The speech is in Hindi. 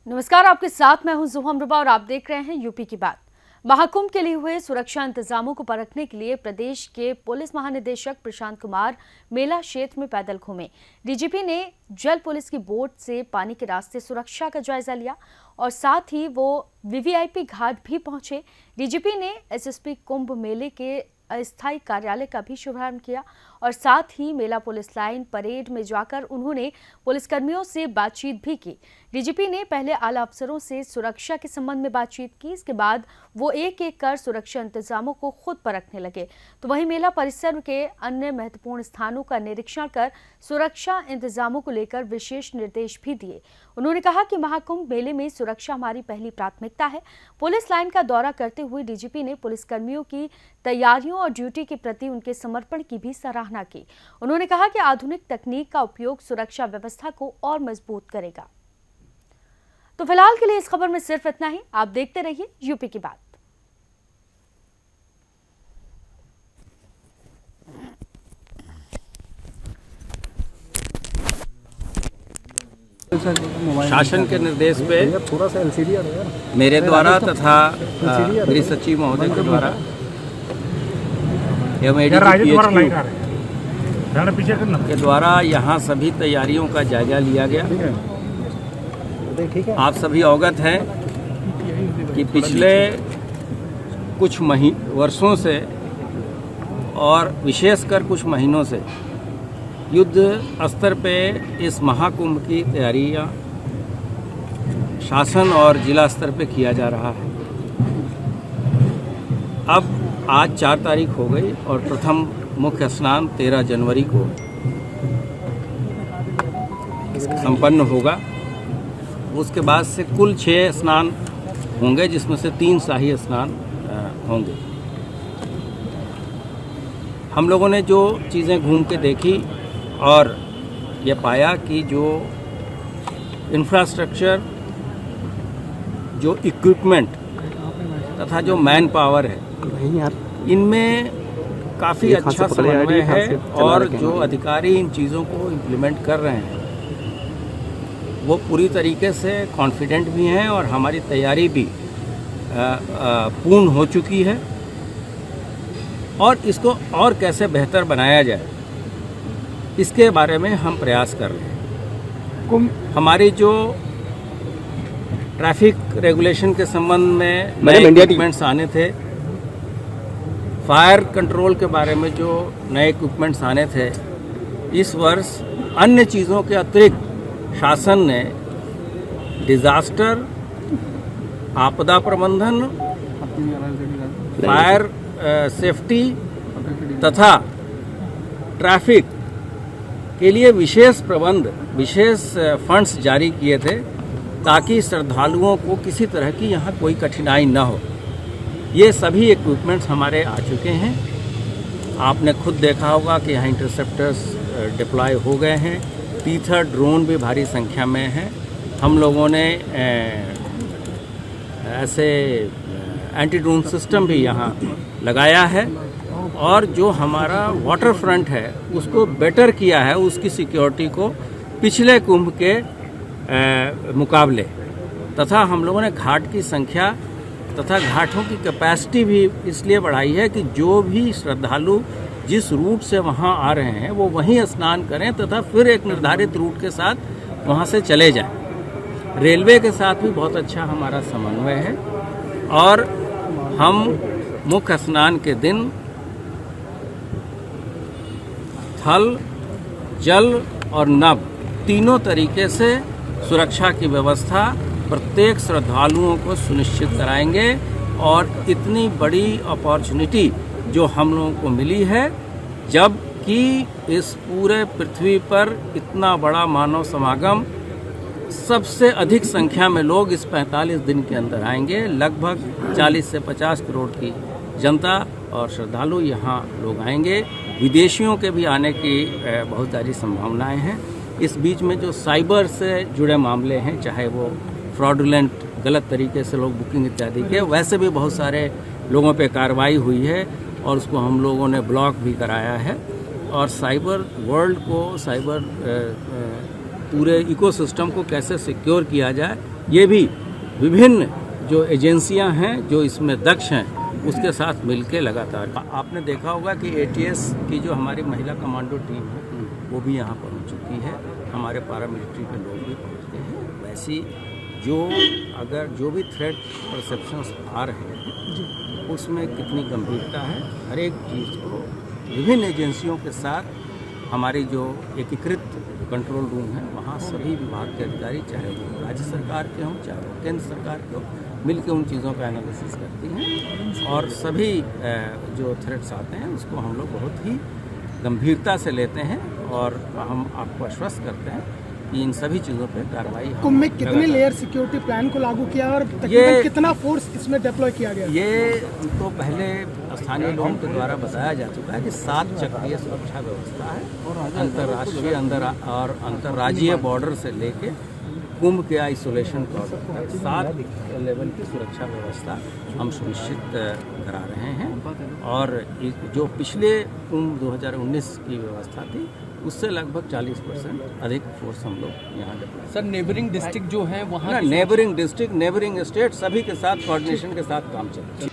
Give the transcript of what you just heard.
नमस्कार, आपके साथ मैं हूं जुहम रुबा और आप देख रहे हैं यूपी की बात। महाकुंभ के लिए हुए सुरक्षा इंतजामों को परखने के लिए प्रदेश के पुलिस महानिदेशक प्रशांत कुमार मेला क्षेत्र में पैदल घूमे। डीजीपी ने जल पुलिस की बोट से पानी के रास्ते सुरक्षा का जायजा लिया और साथ ही वो वीवीआईपी घाट भी पहुंचे। डीजीपी ने एसएसपी कुंभ मेले के अस्थायी कार्यालय का भी शुभारंभ किया और साथ ही मेला पुलिस लाइन परेड में जाकर उन्होंने पुलिसकर्मियों से बातचीत भी की। डीजीपी ने पहले आला अफसरों से सुरक्षा के संबंध में बातचीत की। इसके बाद वो एक एक कर सुरक्षा इंतजामों को खुद परखने लगे। तो वहीं मेला परिसर के अन्य महत्वपूर्ण स्थानों का निरीक्षण कर सुरक्षा इंतजामों को लेकर विशेष निर्देश भी दिए। उन्होंने कहा कि महाकुंभ मेले में सुरक्षा हमारी पहली प्राथमिकता है। पुलिस लाइन का दौरा करते हुए डीजीपी ने पुलिसकर्मियों की तैयारियों और ड्यूटी के प्रति उनके समर्पण की भी सराहना की। उन्होंने कहा कि आधुनिक तकनीक का उपयोग सुरक्षा व्यवस्था को और मजबूत करेगा। तो फिलहाल के लिए इस खबर में सिर्फ इतना ही। आप देखते रहिए यूपी की बात। शासन के निर्देश पे मेरे द्वारा तथा गृह सचिव महोदय के द्वारा एवं एडीजी के द्वारा यहाँ सभी तैयारियों का जायजा लिया गया। आप सभी अवगत हैं कि पिछले कुछ वर्षों से और विशेषकर कुछ महीनों से युद्ध स्तर पे इस महाकुंभ की तैयारियां शासन और जिला स्तर पे किया जा रहा है। अब आज 4 तारीख हो गई और प्रथम मुख्य स्नान 13 जनवरी को संपन्न होगा। उसके बाद से कुल 6 स्नान होंगे, जिसमें से 3 शाही स्नान होंगे। हम लोगों ने जो चीज़ें घूम के देखी और ये पाया कि जो इंफ्रास्ट्रक्चर, जो इक्विपमेंट तथा जो मैन पावर है, इनमें काफ़ी अच्छा समन्वय है और जो अधिकारी इन चीज़ों को इम्प्लीमेंट कर रहे हैं वो पूरी तरीके से कॉन्फिडेंट भी हैं और हमारी तैयारी भी पूर्ण हो चुकी है। और इसको और कैसे बेहतर बनाया जाए, इसके बारे में हम प्रयास कर रहे हैं। हमारी जो ट्रैफिक रेगुलेशन के संबंध में नए इक्विपमेंट्स आने थे, फायर कंट्रोल के बारे में जो नए इक्विपमेंट्स आने थे, इस वर्ष अन्य चीज़ों के अतिरिक्त शासन ने डिज़ास्टर, आपदा प्रबंधन, फायर सेफ्टी तथा ट्रैफिक के लिए विशेष प्रबंध, विशेष फंड्स जारी किए थे ताकि श्रद्धालुओं को किसी तरह की यहाँ कोई कठिनाई न हो। ये सभी इक्विपमेंट्स हमारे आ चुके हैं। आपने खुद देखा होगा कि यहाँ इंटरसेप्टर्स डिप्लॉय हो गए हैं। टीथर ड्रोन भी भारी संख्या में हैं। हम लोगों ने ऐसे एंटी ड्रोन सिस्टम भी यहाँ लगाया है और जो हमारा वाटर फ्रंट है उसको बेटर किया है, उसकी सिक्योरिटी को पिछले कुंभ के मुकाबले। तथा हम लोगों ने घाट की संख्या तथा घाटों की कैपेसिटी भी इसलिए बढ़ाई है कि जो भी श्रद्धालु जिस रूट से वहाँ आ रहे हैं वो वहीं स्नान करें तथा फिर एक निर्धारित रूट के साथ वहाँ से चले जाएं। रेलवे के साथ भी बहुत अच्छा हमारा समन्वय है और हम मुख्य स्नान के दिन थल, जल और नभ तीनों तरीके से सुरक्षा की व्यवस्था प्रत्येक श्रद्धालुओं को सुनिश्चित कराएंगे। और इतनी बड़ी अपॉर्चुनिटी जो हम लोगों को मिली है, जबकि इस पूरे पृथ्वी पर इतना बड़ा मानव समागम, सबसे अधिक संख्या में लोग इस 45 दिन के अंदर आएंगे। लगभग 40 से 50 करोड़ की जनता और श्रद्धालु यहाँ लोग आएंगे। विदेशियों के भी आने की बहुत सारी संभावनाएं हैं। इस बीच में जो साइबर से जुड़े मामले हैं, चाहे वो फ्रॉडुलेंट, गलत तरीके से लोग बुकिंग इत्यादि के, वैसे भी बहुत सारे लोगों पे कार्रवाई हुई है और उसको हम लोगों ने ब्लॉक भी कराया है। और साइबर वर्ल्ड को, साइबर पूरे इकोसिस्टम को कैसे सिक्योर किया जाए, ये भी विभिन्न जो एजेंसियां हैं जो इसमें दक्ष हैं उसके साथ मिलकर लगातार। आपने देखा होगा कि एटीएस की जो हमारी महिला कमांडो टीम है वो भी यहाँ पहुँच चुकी है, हमारे पैरामिलिट्री के लोग भी पहुँचते हैं। वैसी जो भी थ्रेट परसेप्शंस आ रहे हैं उसमें कितनी गंभीरता है, हर एक चीज़ को विभिन्न एजेंसियों के साथ हमारी जो एकीकृत कंट्रोल रूम है वहाँ सभी विभाग के अधिकारी, चाहे वो राज्य सरकार के हों चाहे वो केंद्र सरकार के हों, मिलकर उन चीज़ों का एनालिसिस करती हैं और सभी जो थ्रेट्स आते हैं उसको हम लोग बहुत ही गंभीरता से लेते हैं और हम आपको आश्वस्त करते हैं कि इन सभी चीज़ों पे कार्रवाई। कुंभ में कितने लेयर सिक्योरिटी प्लान को लागू किया और तकरीबन कितना फोर्स इसमें डिप्लॉय किया गया? ये तो पहले स्थानीय लोगों के द्वारा बताया जा चुका है कि 7 चक्रीय सुरक्षा व्यवस्था है, अंतर्राष्ट्रीय और अंतर्राज्यीय बॉर्डर से लेके कुंभ के आइसोलेशन बॉर्डर तक 7 लेवल की सुरक्षा व्यवस्था हम सुनिश्चित करा रहे हैं और जो पिछले कुंभ 2019 की व्यवस्था थी उससे लगभग 40% अधिक फोर्स हम लोग यहाँ डिप्लॉय। सर नेबरिंग डिस्ट्रिक्ट जो है वहाँ नेबरिंग डिस्ट्रिक्ट, नेबरिंग स्टेट सभी के साथ कोऑर्डिनेशन के साथ काम चल रहा है।